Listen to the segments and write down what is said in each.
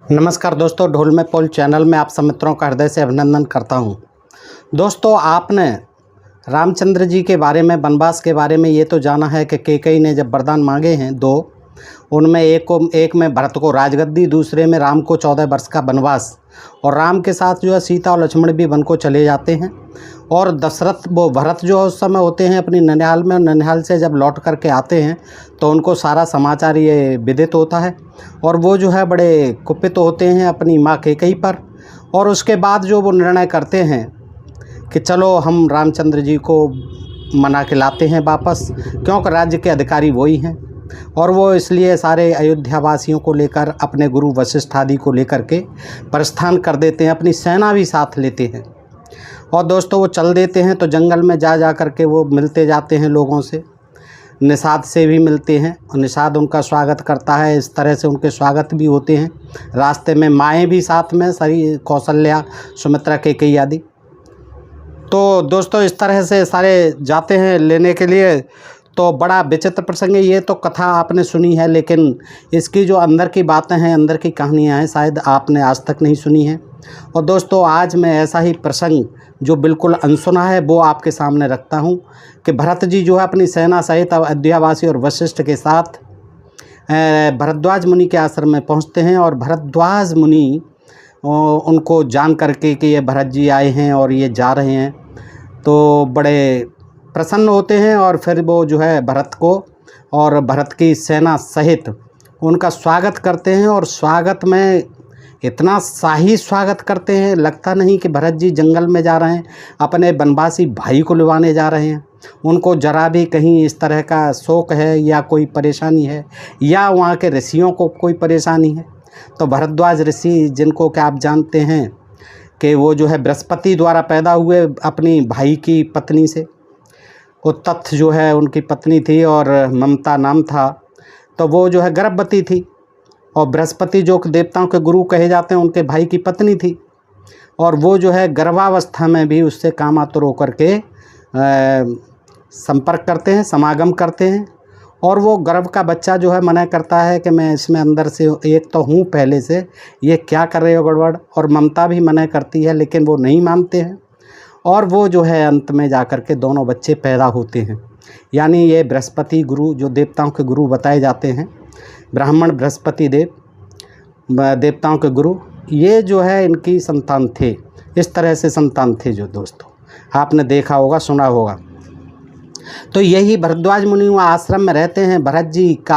नमस्कार दोस्तों, ढोल में पोल चैनल में आप सब मित्रों का हृदय से अभिनंदन करता हूं। दोस्तों, आपने रामचंद्र जी के बारे में, वनवास के बारे में ये तो जाना है कि कैकेयी ने जब वरदान मांगे हैं दो, उनमें एक में भरत को राजगद्दी, दूसरे में राम को 14 वर्ष का वनवास। और राम के साथ जो है सीता और लक्ष्मण भी वन को चले जाते हैं। और भरत जो उस समय होते हैं अपनी ननिहाल में, और ननिहाल से जब लौट करके आते हैं तो उनको सारा समाचार ये विदित होता है और वो जो है बड़े कुपित होते हैं अपनी माँ कैकेयी पर। और उसके बाद जो वो निर्णय करते हैं कि चलो हम रामचंद्र जी को मना के लाते हैं वापस, क्योंकि राज्य के अधिकारी वही हैं। और वो इसलिए सारे अयोध्या वासियों को लेकर, अपने गुरु वशिष्ठ आदि को लेकर के प्रस्थान कर देते हैं, अपनी सेना भी साथ लेते हैं। और दोस्तों, वो चल देते हैं तो जंगल में जा कर के वो मिलते जाते हैं लोगों से, निषाद से भी मिलते हैं और निषाद उनका स्वागत करता है। इस तरह से उनके स्वागत भी होते हैं। रास्ते में माएँ भी साथ में, सारी कौशल्या, सुमित्रा, कैकेयी आदि। तो दोस्तों, इस तरह से सारे जाते हैं लेने के लिए। तो बड़ा विचित्र प्रसंग है। ये तो कथा आपने सुनी है, लेकिन इसकी जो अंदर की बातें हैं, अंदर की कहानियाँ हैं, शायद आपने आज तक नहीं सुनी हैं। और दोस्तों, आज मैं ऐसा ही प्रसंग जो बिल्कुल अनसुना है वो आपके सामने रखता हूँ कि भरत जी जो है अपनी सेना सहित अयोध्यावासी और वशिष्ठ के साथ भरद्वाज मुनि के आश्रम में पहुँचते हैं। और भरद्वाज मुनि उनको जान करके कि ये भरत जी आए हैं और ये जा रहे हैं तो बड़े प्रसन्न होते हैं। और फिर वो जो है भरत को और भरत की सेना सहित उनका स्वागत करते हैं। और स्वागत में इतना शाही स्वागत करते हैं, लगता नहीं कि भरत जी जंगल में जा रहे हैं, अपने वनवासी भाई को लुभाने जा रहे हैं। उनको जरा भी कहीं इस तरह का शोक है या कोई परेशानी है, या वहाँ के ऋषियों को कोई परेशानी है। तो भरद्वाज ऋषि, जिनको क्या आप जानते हैं कि वो जो है बृहस्पति द्वारा पैदा हुए अपनी भाई की पत्नी से। उत्तथ जो है उनकी पत्नी थी और ममता नाम था। तो वो जो है गर्भवती थी और बृहस्पति जो देवताओं के गुरु कहे जाते हैं उनके भाई की पत्नी थी। और वो जो है गर्भावस्था में भी उससे कामातुर होकर के संपर्क करते हैं, समागम करते हैं। और वो गर्भ का बच्चा जो है मना करता है कि मैं इसमें अंदर से एक तो हूँ पहले से, ये क्या कर रहे हो गड़बड़। और ममता भी मना करती है, लेकिन वो नहीं मानते हैं। और वो जो है अंत में जाकर के दोनों बच्चे पैदा होते हैं। यानी ये बृहस्पति गुरु, जो देवताओं के गुरु बताए जाते हैं, ब्राह्मण बृहस्पति देवताओं के गुरु, ये जो है इनकी संतान थे। इस तरह से संतान थे जो दोस्तों आपने देखा होगा, सुना होगा। तो यही भरद्वाज मुनि वहाँ आश्रम में रहते हैं। भरत जी का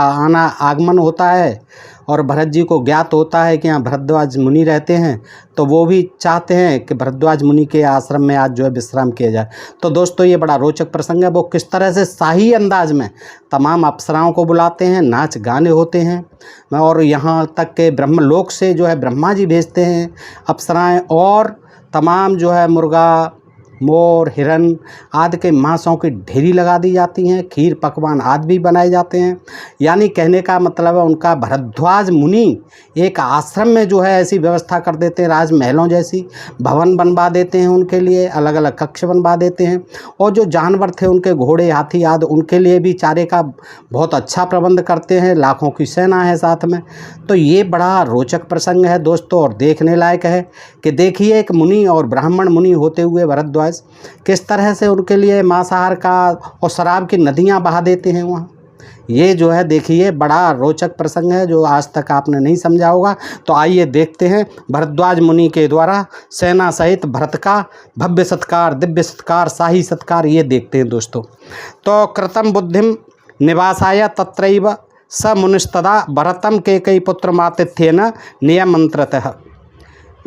आगमन होता है और भरत जी को ज्ञात होता है कि यहाँ भरद्वाज मुनि रहते हैं। तो वो भी चाहते हैं कि भरद्वाज मुनि के आश्रम में आज जो है विश्राम किया जाए। तो दोस्तों, ये बड़ा रोचक प्रसंग है। वो किस तरह से शाही अंदाज में तमाम अप्सराओं को बुलाते हैं, नाच गाने होते हैं। और यहाँ तक के ब्रह्मलोक से जो है ब्रह्मा जी भेजते हैं अप्सराएँ, और तमाम जो है मुर्गा, मोर, हिरन आदि के मांसों की ढेरी लगा दी जाती हैं। खीर पकवान आदि भी बनाए जाते हैं। यानी कहने का मतलब है उनका भरद्वाज मुनि एक आश्रम में जो है ऐसी व्यवस्था कर देते हैं, राजमहलों जैसी भवन बनवा देते हैं उनके लिए, अलग अलग कक्ष बनवा देते हैं। और जो जानवर थे उनके घोड़े, हाथी आदि, उनके लिए भी चारे का बहुत अच्छा प्रबंध करते हैं। लाखों की सेना है साथ में। तो ये बड़ा रोचक प्रसंग है दोस्तों, और देखने लायक है कि देखिए एक मुनि और ब्राह्मण मुनि होते हुए भरद्वाज किस तरह से उनके लिए मांसाहार का और शराब की नदियां बहा देते हैं वहाँ। ये जो है देखिए बड़ा रोचक प्रसंग है जो आज तक आपने नहीं समझा होगा। तो आइए देखते हैं भरद्वाज मुनि के द्वारा सेना सहित भरत का भव्य सत्कार, दिव्य सत्कार, शाही सत्कार, ये देखते हैं दोस्तों। तो कृतम बुद्धिम निवासाय तत्रैव स मुनिस्तदा भरतम कैकेयी पुत्र मातिथ्येन नियमंत्रतः।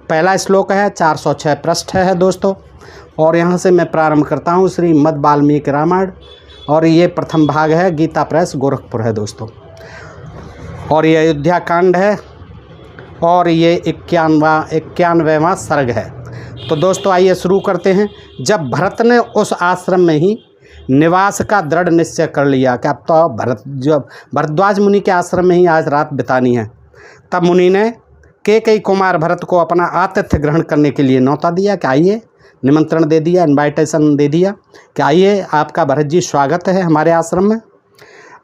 पहला श्लोक है, 406 पृष्ठ है दोस्तों। और यहाँ से मैं प्रारंभ करता हूँ श्रीमद् वाल्मीकि रामायण, और ये प्रथम भाग है, गीता प्रेस गोरखपुर है दोस्तों। और ये अयोध्या कांड है, और ये 91वां सर्ग है। तो दोस्तों आइए शुरू करते हैं। जब भरत ने उस आश्रम में ही निवास का दृढ़ निश्चय कर लिया कि अब तो भरद्वाज मुनि के आश्रम में ही आज रात बितानी है, तब मुनि ने कैकेयी कुमार भरत को अपना आतिथ्य ग्रहण करने के लिए न्योता दिया कि आइए, निमंत्रण दे दिया, इनवाइटेशन दे दिया कि आइए, आपका भरत जी स्वागत है हमारे आश्रम में।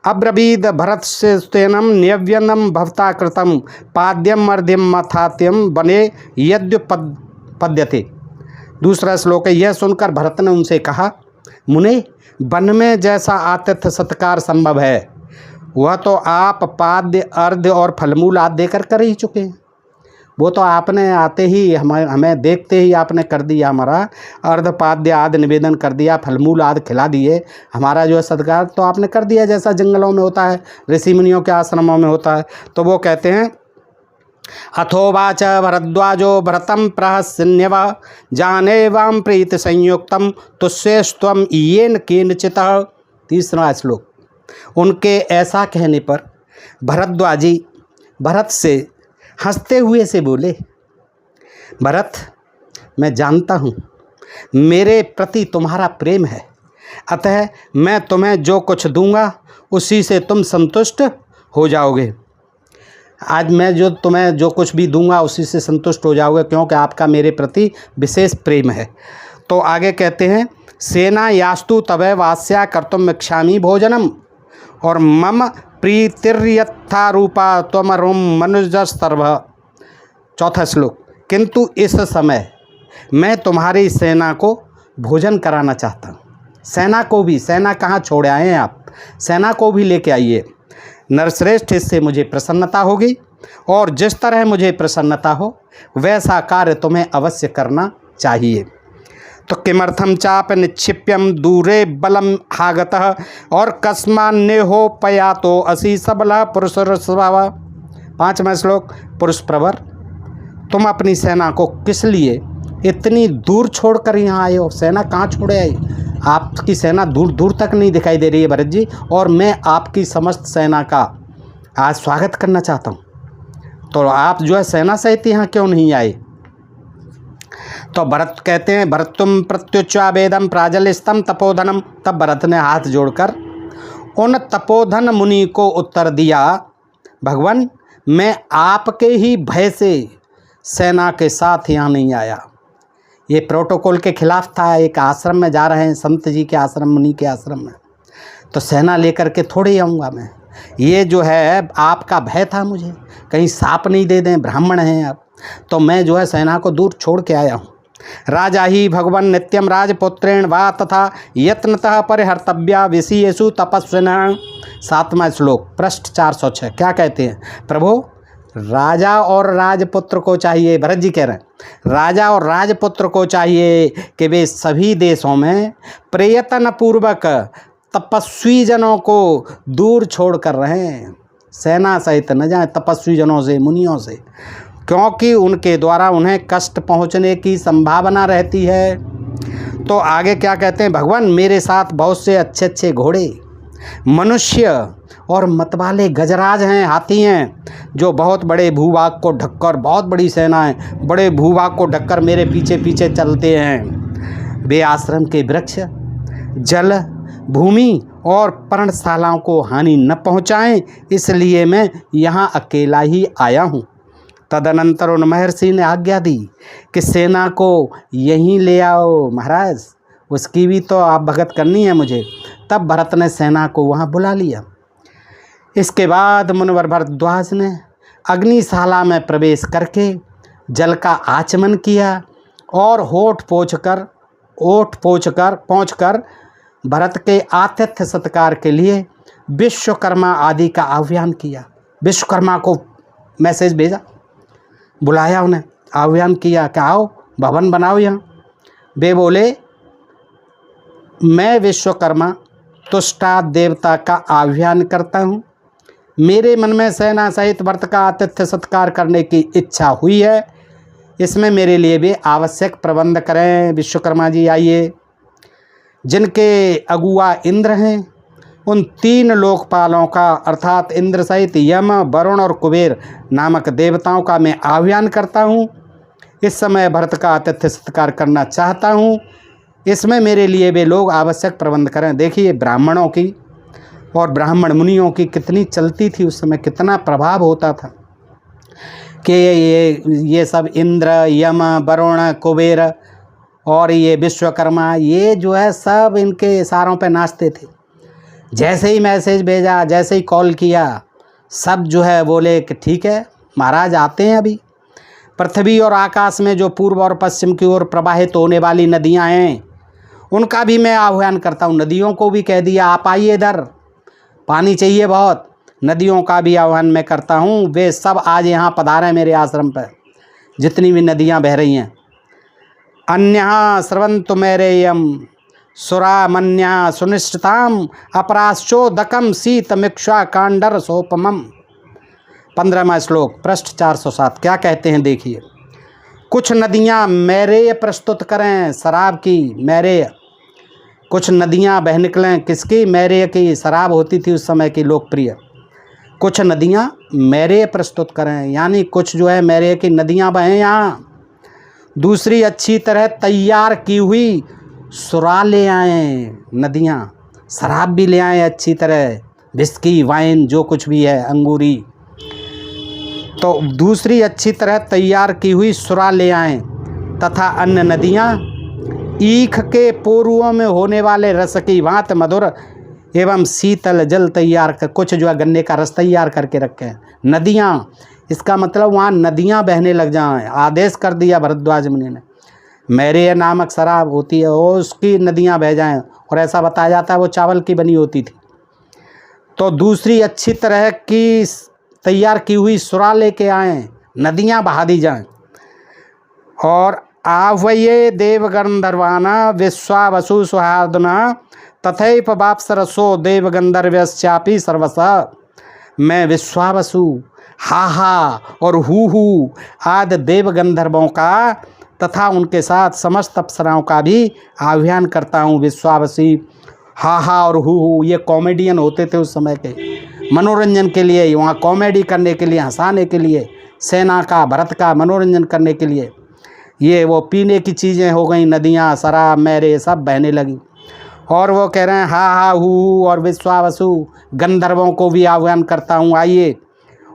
अब्रवीद भरत से तेनम नियव्यनम भवता कृतम पाद्यम मर्ध्यम मथात्यम बने यद्युपद्यते। दूसरा श्लोक है, यह सुनकर भरत ने उनसे कहा, मुने, वन में जैसा आतिथ्य सत्कार संभव है वह तो आप पाद्य अर्घ्य और फलमूल आदि देकर कर ही चुके हैं। वो तो आपने आते ही हमें देखते ही आपने कर दिया, हमारा अर्धपाद्य आदि निवेदन कर दिया, फलमूल आदि खिला दिए, हमारा जो है सत्कार तो आपने कर दिया जैसा जंगलों में होता है, ऋषि मुनियों के आश्रमों में होता है। तो वो कहते हैं, अथोवाच भरद्वाजो भरतम प्रहसन्यव जाने वाम प्रीत संयुक्तम तुष्यस्त्वम येन केनचित। तीसरा श्लोक, उनके ऐसा कहने पर भरद्वाजी भरत से हंसते हुए से बोले, भरत, मैं जानता हूँ मेरे प्रति तुम्हारा प्रेम है, अतः मैं तुम्हें जो कुछ दूंगा उसी से तुम संतुष्ट हो जाओगे। आज मैं जो तुम्हें जो कुछ भी दूंगा उसी से संतुष्ट हो जाओगे, क्योंकि आपका मेरे प्रति विशेष प्रेम है। तो आगे कहते हैं, सेना यास्तु तवे वास्या कर्तुम इच्छामि भोजनम और मम प्रीतिर्यथा रूपा त्वमरुम मनुजस्तर्भ। चौथा श्लोक, किंतु इस समय मैं तुम्हारी सेना को भोजन कराना चाहता हूँ। सेना को भी, सेना कहाँ छोड़ आए हैं आप, सेना को भी लेके आइए। नरश्रेष्ठ, इससे मुझे प्रसन्नता होगी और जिस तरह मुझे प्रसन्नता हो वैसा कार्य तुम्हें अवश्य करना चाहिए। तो किमर्थम चाप निक्षिप्यम दूरे बलम हागतः और कस्मान्य हो पया तो असी सबला पुरुष स्वभाव। पाँचवा श्लोक, पुरुष प्रवर, तुम अपनी सेना को किस लिए इतनी दूर छोड़कर यहाँ आए हो? सेना कहाँ छोड़े आई? आपकी सेना दूर दूर तक नहीं दिखाई दे रही है भरत जी, और मैं आपकी समस्त सेना का आज स्वागत करना चाहता हूँ, तो आप जो है सेना सहित यहाँ क्यों नहीं आए? तो भरत कहते हैं, भरत तुम प्रत्युच्चावेदम प्राजलिस्तम तपोधनम। तब भरत ने हाथ जोड़कर उन तपोधन मुनि को उत्तर दिया, भगवान, मैं आपके ही भय से सेना के साथ यहाँ नहीं आया। ये प्रोटोकॉल के खिलाफ था। एक आश्रम में जा रहे हैं, संत जी के आश्रम, मुनि के आश्रम में, तो सेना लेकर के थोड़े ही आऊँगा मैं। ये जो है आपका भय था मुझे, कहीं साप नहीं दे दें, ब्राह्मण हैं आप, तो मैं जो है सेना को दूर छोड़ के आया हूँ। राजा ही भगवान नित्यम राजपुत्रेण वा तथा यत्नतः परिहर्तव्या विषयेषु तपस्विनः। सातवां श्लोक, पृष्ठ 406। क्या कहते हैं? प्रभु, राजा और राजपुत्र को चाहिए, भरत जी कह रहे हैं, राजा और राजपुत्र को चाहिए कि वे सभी देशों में प्रयत्न पूर्वक तपस्वी जनों को दूर छोड़ कर रहें, सेना सहित न जाएं तपस्वी जनों से, मुनियों से, क्योंकि उनके द्वारा उन्हें कष्ट पहुंचने की संभावना रहती है। तो आगे क्या कहते हैं? भगवान, मेरे साथ बहुत से अच्छे अच्छे घोड़े, मनुष्य और मतवाले गजराज हैं, हाथी हैं, जो बहुत बड़े भूभाग को ढककर, बहुत बड़ी सेना है, बड़े भूभाग को ढककर मेरे पीछे पीछे चलते हैं। वे आश्रम के वृक्ष, जल, भूमि और पर्णशालाओं को हानि न पहुँचाएं, इसलिए मैं यहाँ अकेला ही आया हूँ। तदनंतर उन महर्षि ने आज्ञा दी कि सेना को यहीं ले आओ महाराज, उसकी भी तो आप भगत करनी है मुझे। तब भरत ने सेना को वहाँ बुला लिया। इसके बाद मुनिवर भरद्वाज ने अग्निशाला में प्रवेश करके जल का आचमन किया और होठ पोंछकर भरत के आतिथ्य सत्कार के लिए विश्वकर्मा आदि का आह्वान किया। विश्वकर्मा को मैसेज भेजा, बुलाया, उन्हें आह्वान किया कि आओ भवन बनाओ यहाँ। वे बोले, मैं विश्वकर्मा तुष्टा देवता का आह्वान करता हूँ, मेरे मन में सेना सहित भरत का आतिथ्य सत्कार करने की इच्छा हुई है, इसमें मेरे लिए भी आवश्यक प्रबंध करें। विश्वकर्मा जी आइए। जिनके अगुआ इंद्र हैं, उन 3 लोकपालों का अर्थात इंद्र सहित यम, वरुण और कुबेर नामक देवताओं का मैं आह्वान करता हूँ। इस समय भरत का आतिथ्य सत्कार करना चाहता हूँ, इसमें मेरे लिए वे लोग आवश्यक प्रबंध करें। देखिए ब्राह्मणों की और ब्राह्मण मुनियों की कितनी चलती थी उस समय, कितना प्रभाव होता था कि ये सब इंद्र, यम, वरुण, कुबेर और ये विश्वकर्मा, ये जो है सब इनके इशारों पे नाचते थे। जैसे ही मैसेज भेजा, जैसे ही कॉल किया, सब जो है बोले कि ठीक है महाराज आते हैं अभी। पृथ्वी और आकाश में जो पूर्व और पश्चिम की ओर प्रवाहित होने वाली नदियां हैं उनका भी मैं आह्वान करता हूं। नदियों को भी कह दिया आप आइए इधर, पानी चाहिए बहुत। नदियों का भी आह्वान मैं करता हूं, वे सब आज यहाँ पधारें मेरे आश्रम पर, जितनी भी नदियां बह रही हैं। अन्यः स्रवन्तु मेरेयम सुरामन्यः सुनिश्चिताम अपराश्चोदकम शीतमिक्षा कांडर सोपमम। 15वां श्लोक पृष्ठ 407। क्या कहते हैं देखिए, कुछ नदियां मैरेय प्रस्तुत करें, शराब की मैरेय। कुछ नदियां बह निकलें, किसकी? मैरेय की, शराब होती थी उस समय की लोकप्रिय। कुछ नदियां मैरेय प्रस्तुत करें, यानी कुछ जो है मैरेय की नदियां बहें यहाँ। दूसरी अच्छी तरह तैयार की हुई सुरा ले आएँ, नदियां शराब भी ले आएँ अच्छी तरह, विस्की वाइन जो कुछ भी है, अंगूरी। तो दूसरी अच्छी तरह तैयार की हुई सुरा ले आएँ, तथा अन्य नदियां ईख के पोरुओं में होने वाले रस की भांति मधुर एवं शीतल जल तैयार कर, कुछ जो है गन्ने का रस तैयार करके रखें। नदियां, इसका मतलब वहाँ नदियां बहने लग जाएं। आदेश कर दिया भरद्वाज मुनि ने, मैरेय नामक शराब होती है और उसकी नदियां बह जाएं। और ऐसा बताया जाता है वो चावल की बनी होती थी। तो दूसरी अच्छी तरह की तैयार की हुई सुरा लेके आएँ, नदियां बहा दी जाएं। और आह्वये देव गंधर्वाना विश्वावसु सुहार्दना तथैव वाप्सरसो देव गंधर्वश्चापि सर्वसः। मैं विश्वावसु, हाहा और हू आदि देव गंधर्वों का तथा उनके साथ समस्त अप्सराओं का भी आह्वान करता हूँ। विश्वावसी, हाहा और हू ये कॉमेडियन होते थे उस समय के, मनोरंजन के लिए, वहाँ कॉमेडी करने के लिए, हंसाने के लिए, सेना का भरत का मनोरंजन करने के लिए ये वो पीने की चीज़ें हो गई, नदियाँ शराब मैरे सब बहने लगी। और वो कह रहे हैं हा हा हू और विश्वावसु गंधर्वों को भी आह्वान करता हूँ आइए।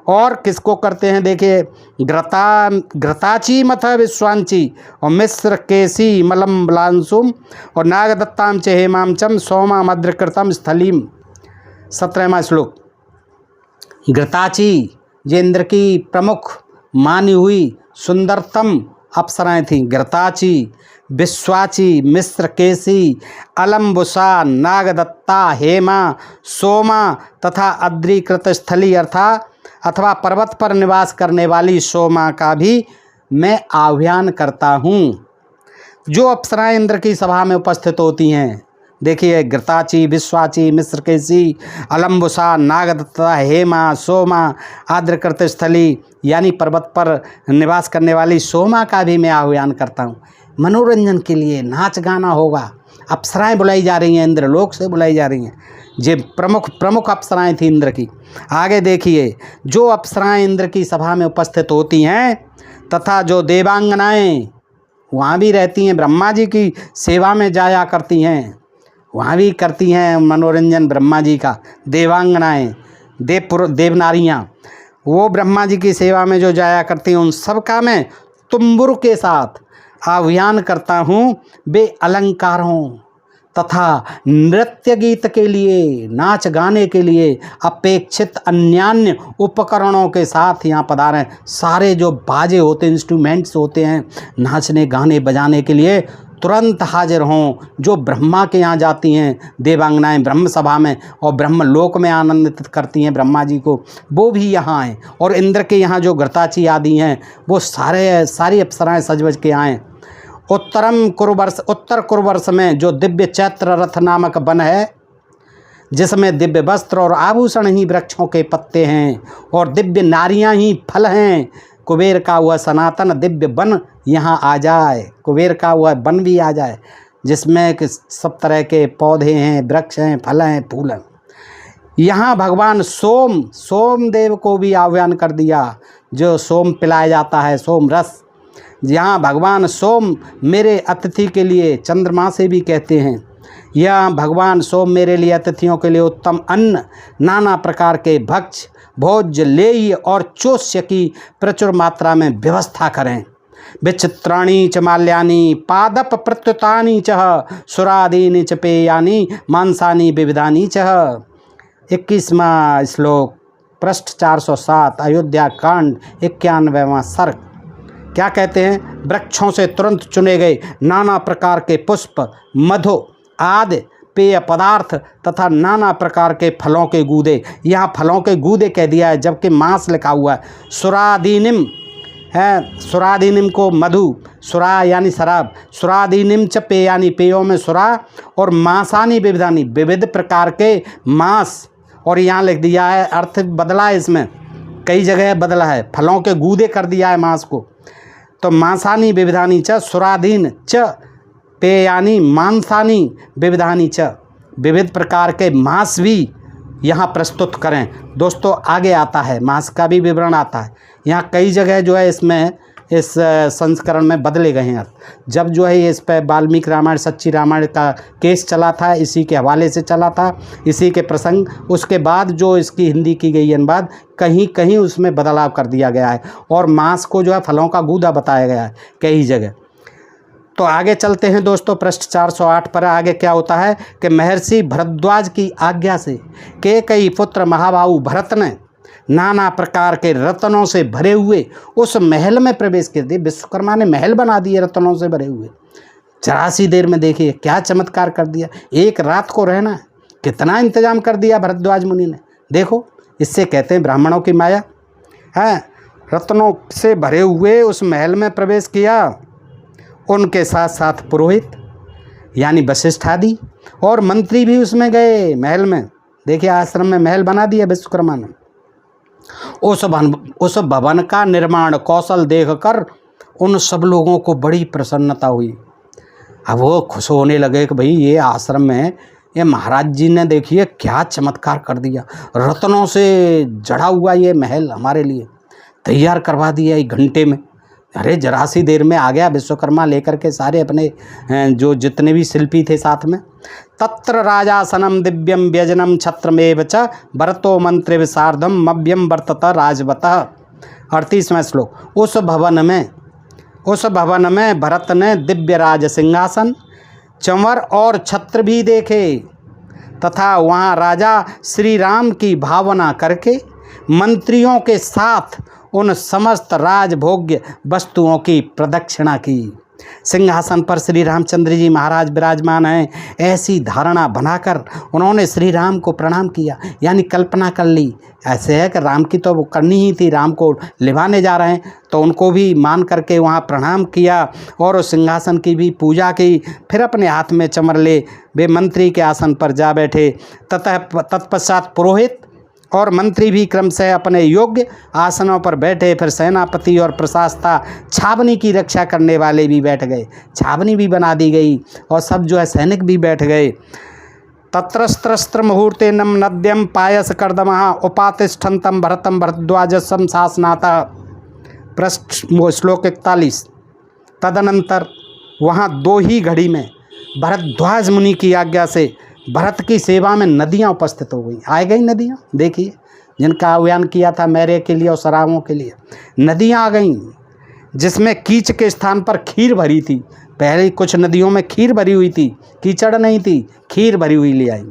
और किसको करते हैं देखिए, घृताची मथ विश्वांची और मिश्र केसी मलम बलांसुम और नागदत्ताम च हेमांचम सोमा मद्रकृतम स्थलीम। 17वां श्लोक। घृताची ये इंद्र की प्रमुख मानी हुई सुंदरतम अप्सराएं थीं। घृताची, विश्वाची, मिश्र केसी, अलम्बुसा, नागदत्ता, हेमा, सोमा तथा अद्रीकृत स्थली अथवा पर्वत पर निवास करने वाली सोमा का भी मैं आह्वान करता हूँ। जो अप्सराएं इंद्र की सभा में उपस्थित होती हैं देखिए, घृताची, विश्वाची, मिश्रकेशी, अलम्बुसा, नागदत्ता, हेमा, सोमा, आद्रकृत स्थली यानी पर्वत पर निवास करने वाली सोमा का भी मैं आह्वान करता हूँ। मनोरंजन के लिए नाच गाना होगा, अप्सराएं बुलाई जा रही हैं, इंद्रलोक से बुलाई जा रही हैं। ये प्रमुख अप्सराएं थी इंद्र की। आगे देखिए, जो अप्सराएं इंद्र की सभा में उपस्थित होती हैं तथा जो देवांगनाएं वहाँ भी रहती हैं, ब्रह्मा जी की सेवा में जाया करती हैं, वहाँ भी करती हैं मनोरंजन ब्रह्मा जी का। देवांगनाएं, देवनारियाँ वो ब्रह्मा जी की सेवा में जो जाया करती हैं, उन सब का मैं तुम्बुर के साथ आह्वान करता हूँ। वे अलंकारों तथा नृत्य गीत के लिए, नाच गाने के लिए अपेक्षित अन्यान्य उपकरणों के साथ यहाँ पधारें। सारे जो बाजे होते हैं, इंस्ट्रूमेंट्स होते हैं नाचने गाने बजाने के लिए, तुरंत हाजिर हों। जो ब्रह्मा के यहाँ जाती हैं देवांगनाएं ब्रह्म सभा में और ब्रह्म लोक में आनंदित करती हैं ब्रह्मा जी को, वो भी यहाँ आएँ। और इंद्र के यहाँ जो घृताची आदि हैं वो सारी अप्सराएं सज-वज के आएँ। उत्तर कुरुवर्ष में जो दिव्य चैत्र रथ नामक वन है, जिसमें दिव्य वस्त्र और आभूषण ही वृक्षों के पत्ते हैं और दिव्य नारियां ही फल हैं, कुबेर का वह सनातन दिव्य वन यहाँ आ जाए। कुबेर का वह वन भी आ जाए जिसमें कि सब तरह के पौधे हैं, वृक्ष हैं, फल हैं, फूल हैं। यहाँ भगवान सोमदेव को भी आह्वान कर दिया, जो सोम पिलाया जाता है, सोम रस। यहाँ भगवान सोम मेरे अतिथि के लिए, चंद्रमा से भी कहते हैं, यह भगवान सोम मेरे लिए अतिथियों के लिए उत्तम अन्न, नाना प्रकार के भक्ष, भोज्य, लेह्य और चोष्य की प्रचुर मात्रा में व्यवस्था करें। विचित्राणी च माल्यानि पादप प्रत्युतानि च सुरादीनि च पेयानि मांसानि विविधानि च। 21वां श्लोक, पृष्ठ 407, अयोध्या कांड 91वां सर्ग। क्या कहते हैं? वृक्षों से तुरंत चुने गए नाना प्रकार के पुष्प, मधु आदि पेय पदार्थ तथा नाना प्रकार के फलों के गूदे। यहाँ फलों के गूदे कह दिया है, जबकि मांस लिखा हुआ है। सुरादीनिम है, सुरादीनिम को मधु, सुरा यानी शराब, सुरादीनिम च पेय यानी पेयों में सुरा, और मांसानी विविधानी विविध प्रकार के मांस। और यहाँ लिख दिया है, अर्थ बदला है, इसमें कई जगह बदला है, फलों के गूदे कर दिया है मांस को। तो मांसानी विविधानी च सुरादीन च पेय यानी मांसानी विविधानी च, विविध प्रकार के मांस भी यहाँ प्रस्तुत करें। दोस्तों आगे आता है, मांस का भी विवरण आता है। यहाँ कई जगह जो है इसमें इस संस्करण में बदले गए हैं। जब जो है इस पर वाल्मीकि रामायण सच्ची रामायण का केस चला था, इसी के हवाले से चला था, इसी के प्रसंग, उसके बाद जो इसकी हिंदी की गई अनुवाद, कहीं कहीं उसमें बदलाव कर दिया गया है और मांस को जो है फलों का गूदा बताया गया है कई जगह। तो आगे चलते हैं दोस्तों, पृष्ठ 408 पर आगे क्या होता है कि महर्षि भरद्वाज की आज्ञा से कैकेयी पुत्र महाबाहु भरत ने नाना प्रकार के रत्नों से भरे हुए उस महल में प्रवेश कर दिए। विश्वकर्मा ने महल बना दिए रत्नों से भरे हुए। जरा सी देर में देखिए क्या चमत्कार कर दिया। एक रात को रहना है, कितना इंतजाम कर दिया भरद्वाज मुनि ने। देखो, इससे कहते हैं ब्राह्मणों की माया है। रत्नों से भरे हुए उस महल में प्रवेश किया, उनके साथ साथ पुरोहित यानी वशिष्ठ आदि और मंत्री भी उसमें गए महल में। देखिए, आश्रम में महल बना दिया विश्वकर्मा ने। उस भवन का निर्माण कौशल देखकर उन सब लोगों को बड़ी प्रसन्नता हुई। अब वो खुश होने लगे कि भाई ये आश्रम में ये महाराज जी ने देखिए क्या चमत्कार कर दिया। रत्नों से जड़ा हुआ ये महल हमारे लिए तैयार करवा दिया एक घंटे में। अरे जरा सी देर में आ गया विश्वकर्मा लेकर के सारे अपने जो जितने भी शिल्पी थे साथ में। तत्र राजासनम दिव्यम व्यजनम छत्रमेव च भरतो मंत्रे विसार्धम मव्यम वर्तत राजवतः। 38वां श्लोक। उस भवन में भरत ने दिव्य राज सिंहासन, चंवर और छत्र भी देखे तथा वहाँ राजा श्री राम की भावना करके मंत्रियों के साथ उन समस्त राजभोग्य वस्तुओं की प्रदक्षिणा की। सिंहासन पर श्री रामचंद्र जी महाराज विराजमान हैं, ऐसी धारणा बनाकर उन्होंने श्री राम को प्रणाम किया। यानी कल्पना कर ली, ऐसे है कि राम की तो वो करनी ही थी, राम को लिवाने जा रहे हैं, तो उनको भी मान करके वहाँ प्रणाम किया और उस सिंहासन की भी पूजा की। फिर अपने हाथ में चमर ले वे मंत्री के आसन पर जा बैठे। तत्पश्चात पुरोहित और मंत्री भी क्रमशः अपने योग्य आसनों पर बैठे। फिर सेनापति और प्रशासता, छावनी की रक्षा करने वाले भी बैठ गए। छावनी भी बना दी गई और सब जो है सैनिक भी बैठ गए। तत्रस्त्र मुहूर्ते नम नद्यम पायस कर्दमः उपातिष्ठन्तं भरतं भरद्वाजसं शासनातः। पृष्ठ श्लोक 41। तदनंतर वहाँ 2 ही घड़ी में भरद्वाज मुनि की आज्ञा से भरत की सेवा में नदियाँ उपस्थित हो गई। आ गई नदियाँ, देखिए जिनका आह्वान किया था मेरे के लिए और सरावों के लिए, नदियाँ आ गईं, जिसमें कीच के स्थान पर खीर भरी थी। पहले कुछ नदियों में खीर भरी हुई थी, कीचड़ नहीं थी, खीर भरी हुई ले आई।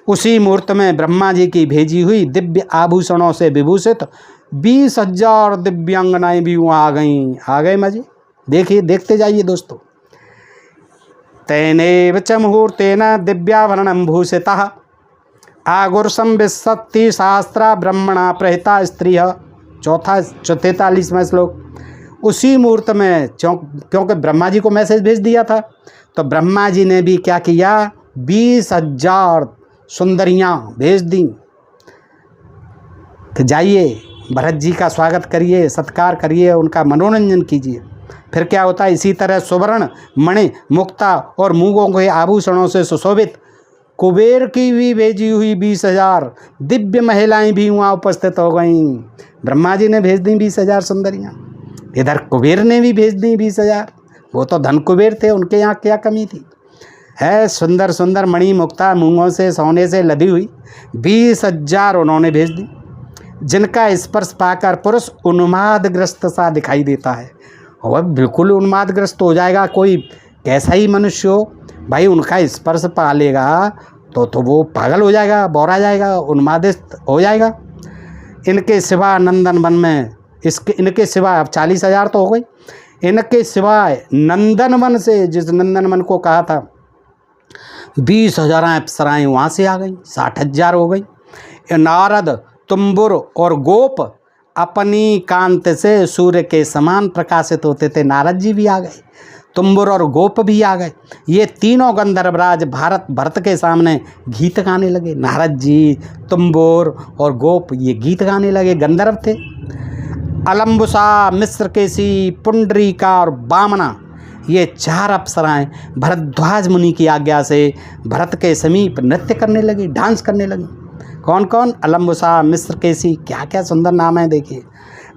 उसी मुहूर्त में ब्रह्मा जी की भेजी हुई दिव्य आभूषणों से विभूषित 20,000 दिव्यांगनाएं भी वहाँ आ गईं। आ गए मजे, देखिए, देखते जाइए दोस्तों। तेनेव च मुहूर्तेन दिव्याभरणं भूषितः आगुर्सं विशति शास्त्रा ब्रह्मणा प्रहिता स्त्रियः। 43वां श्लोक। उसी मुहूर्त में क्योंकि ब्रह्मा जी को मैसेज भेज दिया था, तो ब्रह्मा जी ने भी क्या किया, 20,000 सुंदरियाँ भेज दी कि जाइए भरत जी का स्वागत करिए, सत्कार करिए, उनका मनोरंजन कीजिए। फिर क्या होता है, इसी तरह सुवर्ण, मणि, मुक्ता और मूंगों के आभूषणों से सुशोभित कुबेर की भी भेजी हुई 20,000 दिव्य महिलाएं भी वहाँ उपस्थित हो गईं। ब्रह्मा जी ने भेज दी 20,000 सुंदरियाँ, इधर कुबेर ने भी भेज दी 20,000। वो तो धन कुबेर थे, उनके यहाँ क्या कमी थी। है सुंदर सुंदर मणि, मुक्ता, मूंगों से, सोने से लदी हुई 20,000 उन्होंने भेज दी, जिनका स्पर्श पाकर पुरुष उन्मादग्रस्त सा दिखाई देता है। और बिल्कुल उन्मादग्रस्त हो जाएगा। कोई कैसा ही मनुष्य हो भाई, उनका स्पर्श पा लेगा तो वो पागल हो जाएगा, बौरा जाएगा, उन्मादित हो जाएगा। इनके सिवा नंदन वन में इनके सिवा, अब 40,000 तो हो गई, इनके सिवाय नंदन वन से, जिस नंदन वन को कहा था 20,000 अप्सराएँ वहाँ से आ गई, 60,000 हो गई। नारद, तुम्बुर और गोप अपनी कांत से सूर्य के समान प्रकाशित होते थे। नारद जी भी आ गए, तुम्बुर और गोप भी आ गए। ये तीनों गंधर्वराज भरत के सामने गीत गाने लगे। नारद जी, तुम्बुर और गोप ये गीत गाने लगे, गंधर्व थे। अलम्बुसा, मिश्रकेशी, पुंडरीका और वामना ये 4 अप्सराएं भरद्वाज मुनि की आज्ञा से भरत के समीप नृत्य करने लगी, डांस करने लगी। कौन कौन? अलम्बुसा, मिश्रकेशी, क्या क्या सुंदर नाम है देखिए।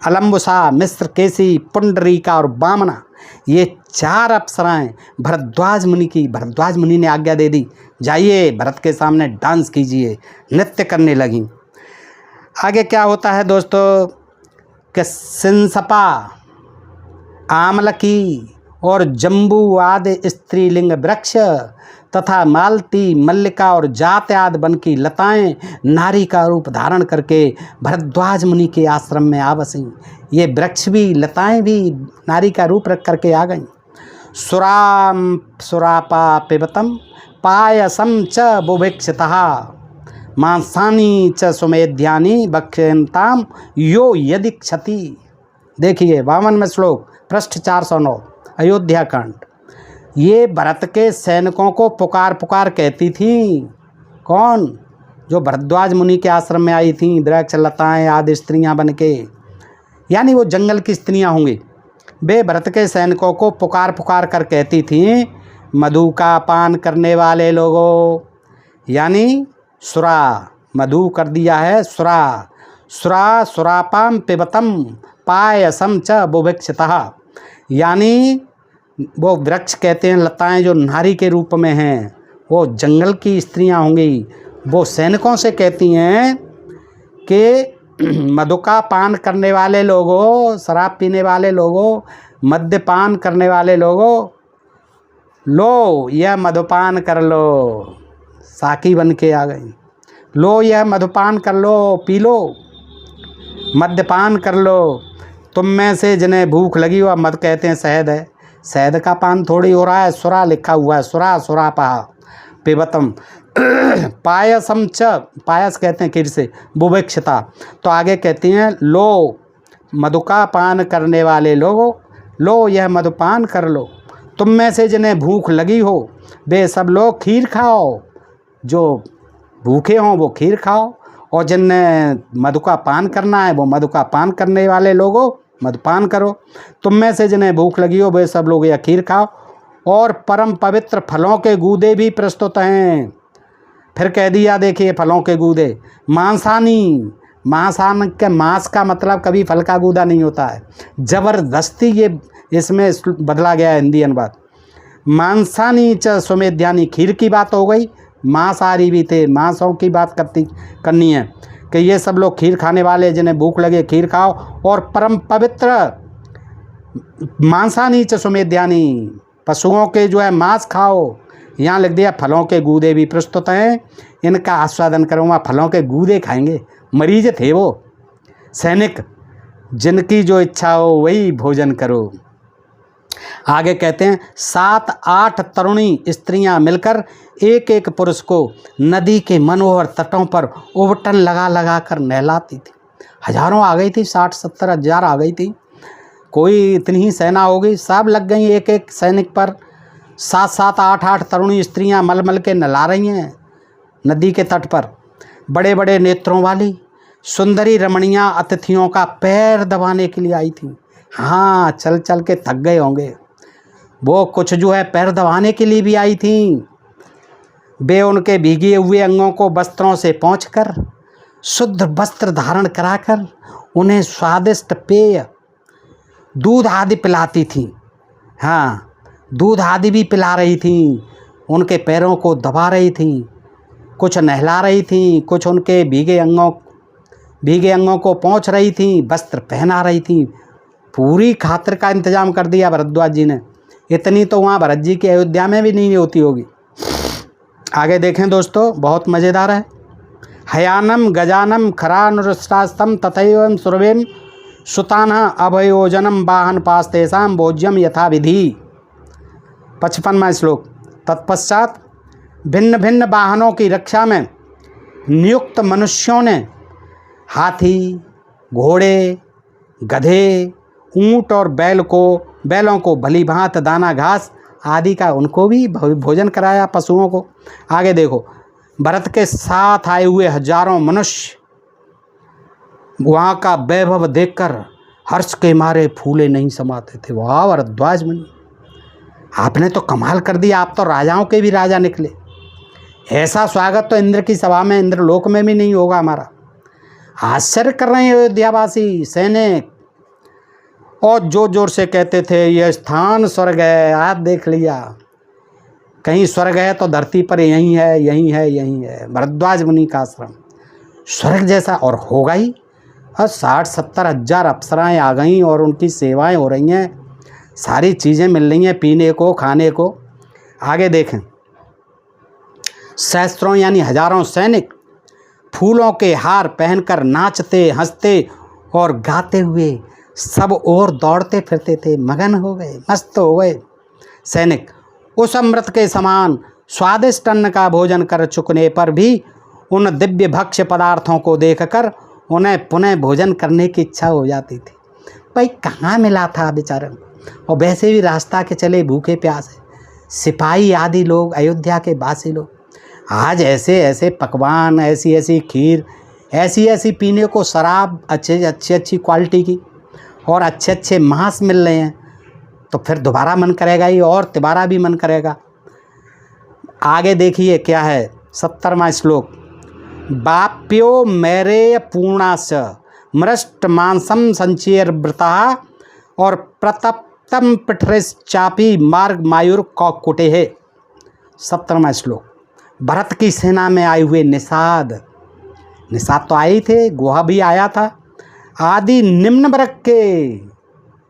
अलम्बुसा, मिश्रकेशी, पुंडरीका और वामना ये 4 अप्सराएं भरद्वाज मुनि ने आज्ञा दे दी, जाइए भरत के सामने डांस कीजिए, नृत्य करने लगी। आगे क्या होता है दोस्तों कि सिंसपा, आमलकी और जम्बू आदि स्त्रीलिंग वृक्ष तथा मालती, मल्लिका और जात आदि वन की लताएं नारी का रूप धारण करके भरद्वाज मुनि के आश्रम में आ बसीं। ये वृक्ष भी, लताएं भी नारी का रूप रख करके आ गईं। सुरापा पिबतम पायसम च बुभिक्षितः मांसानी च सुमेध्यानि भक्ष्यन्ताम यो यदि क्षति। देखिए 52वां श्लोक, पृष्ठ 409, अयोध्या कांड। ये भरत के सैनिकों को पुकार पुकार कहती थी। कौन? जो भरद्वाज मुनि के आश्रम में आई थीं, वृक्ष, लताएं आदि स्त्रियां बन के, यानी वो जंगल की स्त्रियां होंगी। वे भरत के सैनिकों को पुकार पुकार कर कहती थीं, मधु का पान करने वाले लोगों, यानी सुरा, मधु कर दिया है सुरा। सुरा सुरापाम पिबतम पायसम च बुभिक्षितः, यानी वो वृक्ष कहते हैं, लताएं जो नारी के रूप में हैं, वो जंगल की स्त्रियां होंगी। वो सैनिकों से कहती हैं कि मधु का पान करने वाले लोगों, शराब पीने वाले लोगों, मद्यपान करने वाले लोगों, लो यह मधुपान कर लो। साकी बन के आ गई, लो यह मधुपान कर लो, पी लो, मद्यपान कर लो। तुम में से जिन्हें भूख लगी हो, मद कहते हैं शहद है, शहद का पान थोड़ी हो रहा है, सुरा लिखा हुआ है, सुरा सुरापा पिबतम पायसम च, पायस कहते हैं खीर से, बुभिक्षिता। तो आगे कहती हैं, लो मधु का पान करने वाले लोगों, लो यह मधुपान कर लो। तुम में से जिन्हें भूख लगी हो वे सब लोग खीर खाओ, जो भूखे हों वो खीर खाओ, और जिन्हें मधु का पान करना है वो मधु का पान करने वाले लोगों मधुपान करो। तुम में से जिन्हें भूख लगी हो वे सब लोग यह खीर खाओ। और परम पवित्र फलों के गूदे भी प्रस्तुत हैं। फिर कह दिया, देखिए फलों के गूदे, मांसानी, मांसान के मांस का मतलब कभी फल का गूदा नहीं होता है, जबरदस्ती ये इसमें बदला गया है हिंदी अनुवाद। मांसानी च सुमेध्यानि, खीर की बात हो गई, मांसाहारी भी थे, मांसों की बात करनी है कि ये सब लोग खीर खाने वाले, जिन्हें भूख लगे खीर खाओ। और परम पवित्र मांसानी च सुमेध्यानि, पशुओं के जो है मांस खाओ। यहाँ लिख दिया फलों के गूदे भी प्रस्तुत हैं, इनका आस्वादन करूँगा। फलों के गूदे खाएंगे, मरीज थे वो सैनिक, जिनकी जो इच्छा हो वही भोजन करो। आगे कहते हैं, 7-8 तरुणी स्त्रियां मिलकर एक एक पुरुष को नदी के मनोहर तटों पर उबटन लगा लगा कर नहलाती थी। हजारों आ गई थी, 60-70 हजार आ गई थी, कोई इतनी ही सेना हो गई, सब लग गई एक एक सैनिक पर। 7-7, 8-8 तरुणी स्त्रियां मल मल के नहला रही हैं नदी के तट पर। बड़े बड़े नेत्रों वाली सुंदरी रमणियां अतिथियों का पैर दबाने के लिए आई थी। हाँ, चल चल के थक गए होंगे वो, कुछ जो है पैर दबाने के लिए भी आई थी। वे उनके भीगे हुए अंगों को वस्त्रों से पोंछकर, शुद्ध वस्त्र धारण कराकर उन्हें स्वादिष्ट पेय, दूध आदि पिलाती थी। हाँ, दूध आदि भी पिला रही थी, उनके पैरों को दबा रही थी, कुछ नहला रही थी, कुछ उनके भीगे अंगों को पोंछ रही थी, वस्त्र पहना रही थी। पूरी खातिर का इंतजाम कर दिया भरद्वाज जी ने। इतनी तो वहाँ भरत जी की अयोध्या में भी नहीं होती होगी। आगे देखें दोस्तों, बहुत मज़ेदार है। हयानम गजानम खरानुष्टास्तम तथैवं सुरवेम सुतानः अभयोजनम वाहन पास्तेषां भोज्यम यथा विधि। 55वां श्लोक। तत्पश्चात भिन्न भिन्न वाहनों की रक्षा में नियुक्त मनुष्यों ने हाथी, घोड़े, गधे, ऊंट और बैलों को भली भांत दाना घास आदि का उनको भी भोजन कराया, पशुओं को। आगे देखो, भरत के साथ आए हुए हजारों मनुष्य वहाँ का वैभव देखकर हर्ष के मारे फूले नहीं समाते थे। वाह भरद्वाज मुनि, आपने तो कमाल कर दिया, आप तो राजाओं के भी राजा निकले। ऐसा स्वागत तो इंद्र की सभा में, इंद्रलोक में भी नहीं होगा हमारा। आश्चर्य कर रहे हैं अयोध्यावासी सैनिक, और जोर जोर से कहते थे यह स्थान स्वर्ग है। आज देख लिया, कहीं स्वर्ग है तो धरती पर यहीं है, यहीं है, यहीं है। भरद्वाज मुनि का आश्रम स्वर्ग जैसा और होगा ही। और 60-70 हज़ार अप्सराएँ आ गईं और उनकी सेवाएं हो रही हैं, सारी चीज़ें मिल रही हैं पीने को, खाने को। आगे देखें, सहस्त्रों यानी हजारों सैनिक फूलों के हार पहनकर नाचते, हंसते और गाते हुए सब ओर दौड़ते फिरते थे। मगन हो गए, मस्त हो गए सैनिक। उस अमृत के समान स्वादिष्ट अन्न का भोजन कर चुकने पर भी उन दिव्य भक्ष्य पदार्थों को देखकर उन्हें पुनः भोजन करने की इच्छा हो जाती थी। भाई कहाँ मिला था बेचारन, और वैसे भी रास्ता के चले भूखे प्यासे सिपाही आदि लोग, अयोध्या के वासी लोग। आज ऐसे ऐसे पकवान, ऐसी ऐसी खीर, ऐसी ऐसी पीने को शराब, अच्छी क्वालिटी की और अच्छे अच्छे मांस मिल रहे हैं, तो फिर दोबारा मन करेगा ही, और तिबारा भी मन करेगा। आगे देखिए क्या है 70वां श्लोक। बाप्यो मेरे पूर्णास मृष्ट मांसम संचेर्वृता और प्रतप्तम पिठ्रेश्चापी मार्ग मायूर कौकुटे है। 70वां श्लोक। भरत की सेना में आए हुए निषाद तो आए थे, गुहा भी आया था। आदि निम्न वर्ग के,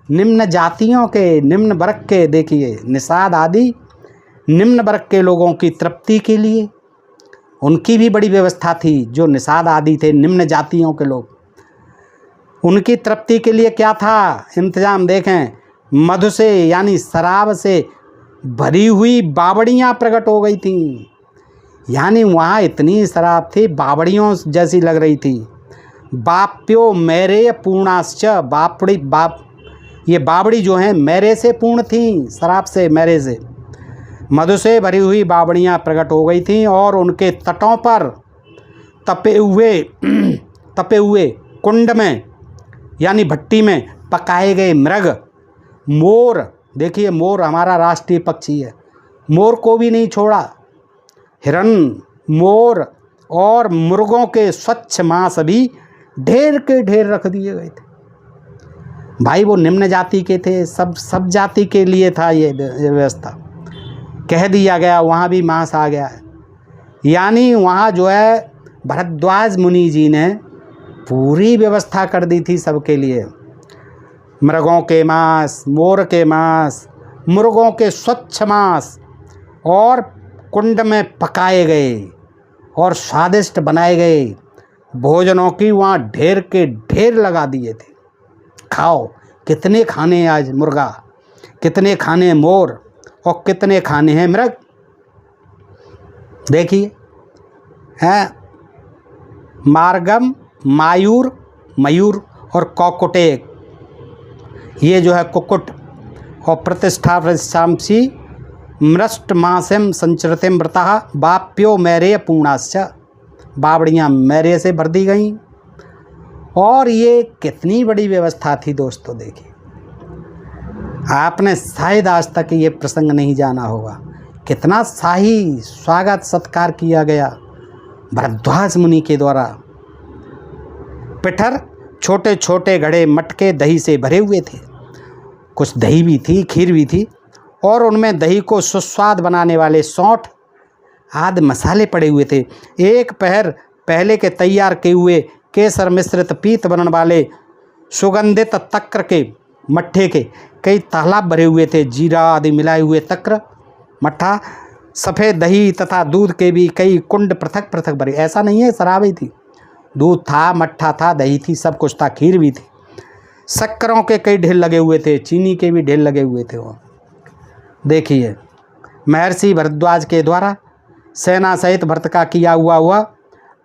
निम्न जातियों के, निम्न वर्ग के, देखिए निषाद आदि निम्न वर्ग के लोगों की तृप्ति के लिए उनकी भी बड़ी व्यवस्था थी। जो निषाद आदि थे, निम्न जातियों के लोग, उनकी तृप्ति के लिए क्या था इंतजाम देखें। मधु से यानी शराब से भरी हुई बावड़ियाँ प्रकट हो गई थीं। यानी वहाँ इतनी शराब थी, बावड़ियों जैसी लग रही थी। बाप्यो मेरे पूर्णाश्च, ये बावड़ी जो हैं मेरे से पूर्ण थीं, शराब से, मेरे से। मधु से भरी हुई बावड़ियाँ प्रकट हो गई थीं और उनके तटों पर तपे हुए कुंड में यानी भट्टी में पकाए गए मृग, मोर, देखिए मोर हमारा राष्ट्रीय पक्षी है, मोर को भी नहीं छोड़ा। हिरन, मोर और मुर्गों के स्वच्छ मांस भी ढेर के ढेर रख दिए गए थे। भाई वो निम्न जाति के थे, सब जाति के लिए था ये व्यवस्था। कह दिया गया वहाँ भी मांस आ गया है। यानी वहाँ जो है भरद्वाज मुनि जी ने पूरी व्यवस्था कर दी थी सबके लिए। मृगों के मांस, मोर के मांस, मुर्गों के स्वच्छ मांस और कुंड में पकाए गए और स्वादिष्ट बनाए गए भोजनों की वहाँ ढेर के ढेर लगा दिए थे। खाओ, कितने खाने आज मुर्गा, कितने खाने मोर और कितने खाने हैं मृग। देखिए हैं मार्गम, मयूर और कौकुटे, ये जो है कुक्कुट, और प्रतिष्ठा प्रशांसी मृष्ट मांसम संचरतिम व्रता बाप्यो मैरे पूर्णाश्च, बावड़ियाँ मैरे से भर दी गईं। और ये कितनी बड़ी व्यवस्था थी दोस्तों। देखिए आपने शायद आज तक ये प्रसंग नहीं जाना होगा, कितना शाही स्वागत सत्कार किया गया भरद्वाज मुनि के द्वारा। पिठर, छोटे छोटे घड़े मटके दही से भरे हुए थे, कुछ दही भी थी, खीर भी थी, और उनमें दही को सुस्वाद बनाने वाले सौंठ आदि मसाले पड़े हुए थे। एक पहर पहले के तैयार किए हुए केसर मिश्रित पीत वर्ण वाले सुगंधित तक्र के मट्ठे के कई तालाब भरे हुए थे, जीरा आदि मिलाए हुए तक्र मट्ठा, सफ़ेद दही तथा दूध के भी कई कुंड पृथक पृथक भरे। ऐसा नहीं है शराब ही थी, दूध था, मट्ठा था, दही थी, सब कुछ था, खीर भी थी। शक्करों के कई ढेर लगे हुए थे, चीनी के भी ढेर लगे हुए थे। वो देखिए महर्षि भरद्वाज के द्वारा सेना सहित भरत का किया हुआ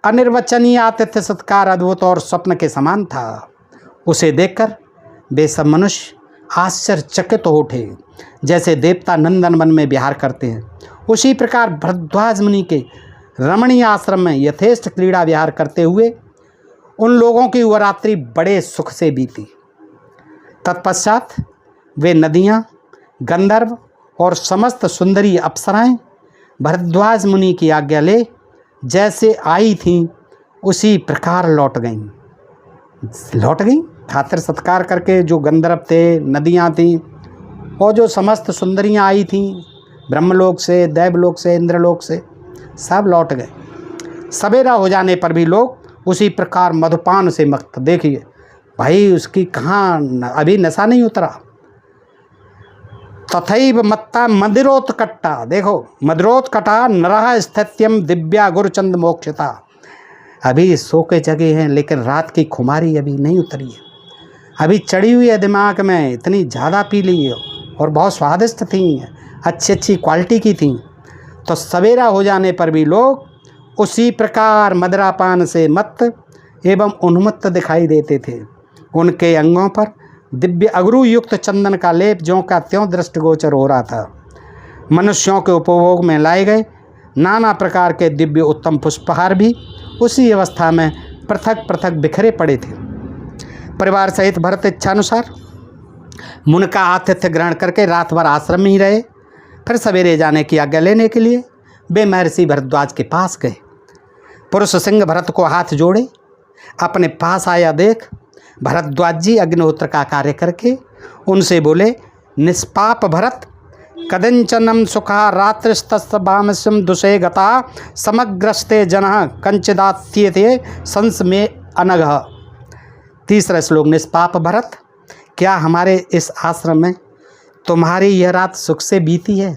अनिर्वचनीय आतिथ्य सत्कार अद्भुत और स्वप्न के समान था। उसे देखकर वे सब मनुष्य आश्चर्यचकित हो उठे, जैसे देवता नंदन वन में विहार करते हैं। उसी प्रकार भरद्वाज मुनि के रमणीय आश्रम में यथेष्ट क्रीड़ा विहार करते हुए उन लोगों की वह रात्रि बड़े सुख से बीती। तत्पश्चात वे नदियाँ, गंधर्व और समस्त सुंदरी अप्सराएं भरद्वाज मुनि की आज्ञा ले जैसे आई थीं उसी प्रकार लौट गईं। खातिर सत्कार करके जो गंधर्व थे, नदियाँ थीं और जो समस्त सुंदरियाँ आई थीं ब्रह्मलोक से, देवलोक से, इंद्रलोक से, सब लौट गए। सवेरा हो जाने पर भी लोग उसी प्रकार मधुपान से मस्त। देखिए भाई उसकी कहाँ अभी नशा नहीं उतरा। तथैव मत्ता मदिरोत्कट्टा, देखो मदिरोत्कटा नरः स्थित्यम दिव्या गुरुचंद मोक्षता। अभी सो के जगे हैं लेकिन रात की खुमारी अभी नहीं उतरी है, अभी चढ़ी हुई है दिमाग में, इतनी ज़्यादा पी ली है और बहुत स्वादिष्ट थी, अच्छी क्वालिटी की थी। तो सवेरा हो जाने पर भी लोग उसी प्रकार मदिरापान से मत्त एवं उन्मत्त दिखाई देते थे। उनके अंगों पर दिव्य अगरू युक्त चंदन का लेप ज्यों का त्यों दृष्टिगोचर हो रहा था। मनुष्यों के उपभोग में लाए गए नाना प्रकार के दिव्य उत्तम पुष्पहार भी उसी अवस्था में पृथक पृथक बिखरे पड़े थे। परिवार सहित भरत इच्छानुसार मुनि का आतिथ्य ग्रहण करके रात भर आश्रम में ही रहे। फिर सवेरे जाने की आज्ञा लेने के लिए वे महर्षि भरद्वाज के पास गए। पुरुष सिंह भरत को हाथ जोड़े अपने पास आया देख भरद्वाज जी अग्निहोत्र का कार्य करके उनसे बोले, निष्पाप भरत, कदंचनम सुखा रात्रिस्तस्बामस्यम दुषे गता समग्रस्ते जनः कंचिदात्येते संस में अनघ। तीसरा श्लोक, निष्पाप भरत, क्या हमारे इस आश्रम में तुम्हारी यह रात सुख से बीती है?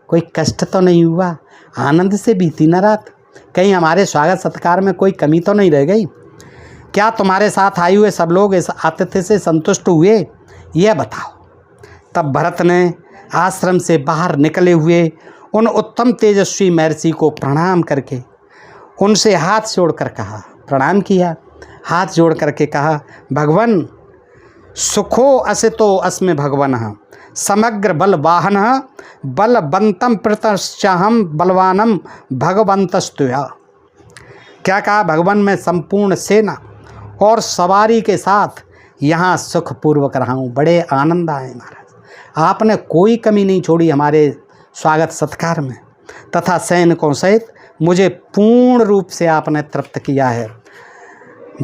कोई कष्ट तो नहीं हुआ? आनंद से बीती ना रात? कहीं हमारे स्वागत सत्कार में कोई कमी तो नहीं रह गई? क्या तुम्हारे साथ आए हुए सब लोग इस आतिथ्य से संतुष्ट हुए? यह बताओ। तब भरत ने आश्रम से बाहर निकले हुए उन उत्तम तेजस्वी महर्षि को प्रणाम करके उनसे हाथ जोड़कर कहा, प्रणाम किया, हाथ जोड़ करके कहा, भगवान सुखो असितो अस्मि भगवनः समग्र बल वाहन बलवंतम प्रतश्चाहम बलवानम भगवंतस्तुया। क्या कहा? भगवान मैं संपूर्ण सेना और सवारी के साथ यहाँ सुखपूर्वक रहा हूँ, बड़े आनंद आए महाराज, आपने कोई कमी नहीं छोड़ी हमारे स्वागत सत्कार में, तथा सैनिकों सहित मुझे पूर्ण रूप से आपने तृप्त किया है।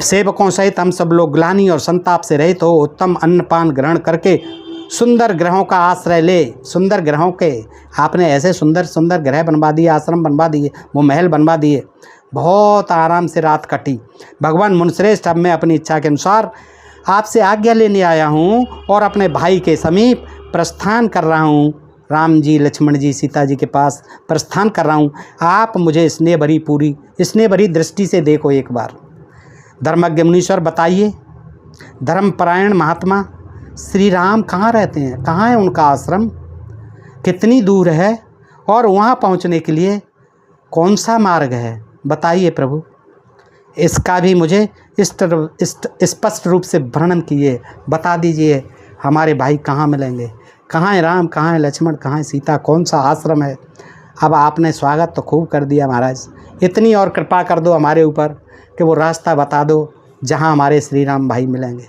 सेवकों सहित हम सब लोग ग्लानि और संताप से रहित हो उत्तम अन्नपान ग्रहण करके सुंदर ग्रहों का आश्रय ले, सुंदर ग्रहों के आपने ऐसे सुंदर सुंदर ग्रह बनवा दिए, आश्रम बनवा दिए, वो महल बनवा दिए, बहुत आराम से रात कटी। भगवान मुनिश्रेष्ठ, अब मैं अपनी इच्छा के अनुसार आपसे आज्ञा लेने आया हूँ और अपने भाई के समीप प्रस्थान कर रहा हूँ, राम जी, लक्ष्मण जी, सीता जी के पास प्रस्थान कर रहा हूँ। आप मुझे स्नेह भरी दृष्टि से देखो एक बार। धर्मज्ञ मुनीश्वर बताइए, धर्मपरायण महात्मा श्री राम कहाँ रहते हैं? कहाँ है उनका आश्रम? कितनी दूर है? और वहाँ पहुँचने के लिए कौन सा मार्ग है? बताइए प्रभु, इसका भी मुझे स्पष्ट रूप से वर्णन कीजिए, बता दीजिए। हमारे भाई कहाँ मिलेंगे? कहाँ है राम, कहाँ है लक्ष्मण, कहाँ है सीता, कौन सा आश्रम है? अब आपने स्वागत तो खूब कर दिया महाराज, इतनी और कृपा कर दो हमारे ऊपर कि वो रास्ता बता दो जहाँ हमारे श्री राम भाई मिलेंगे।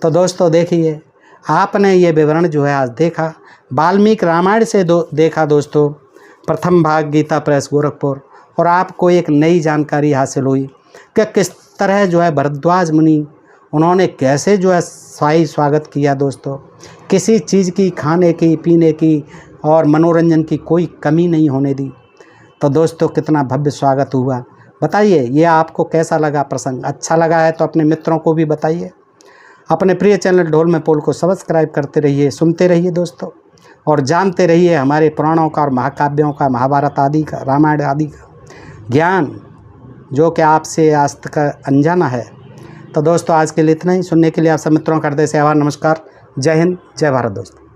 तो दोस्तों देखिए, आपने ये विवरण जो है आज देखा, वाल्मीकि रामायण से देखा दोस्तों, प्रथम भाग गीता प्रेस गोरखपुर, और आपको एक नई जानकारी हासिल हुई कि किस तरह जो है भरद्वाज मुनि उन्होंने कैसे जो है शाही स्वागत किया दोस्तों। किसी चीज़ की, खाने की, पीने की और मनोरंजन की कोई कमी नहीं होने दी। तो दोस्तों कितना भव्य स्वागत हुआ। बताइए ये आपको कैसा लगा प्रसंग? अच्छा लगा है तो अपने मित्रों को भी बताइए। अपने प्रिय चैनल ढोल में पोल को सब्सक्राइब करते रहिए, सुनते रहिए दोस्तों, और जानते रहिए हमारे पुराणों का और महाकाव्यों का, महाभारत आदि का, रामायण आदि का ज्ञान जो कि आपसे आज तक अनजाना है। तो दोस्तों आज के लिए इतना ही। सुनने के लिए आप सब मित्रों का हृदय से आभार, नमस्कार, जय हिंद, जय भारत दोस्तों।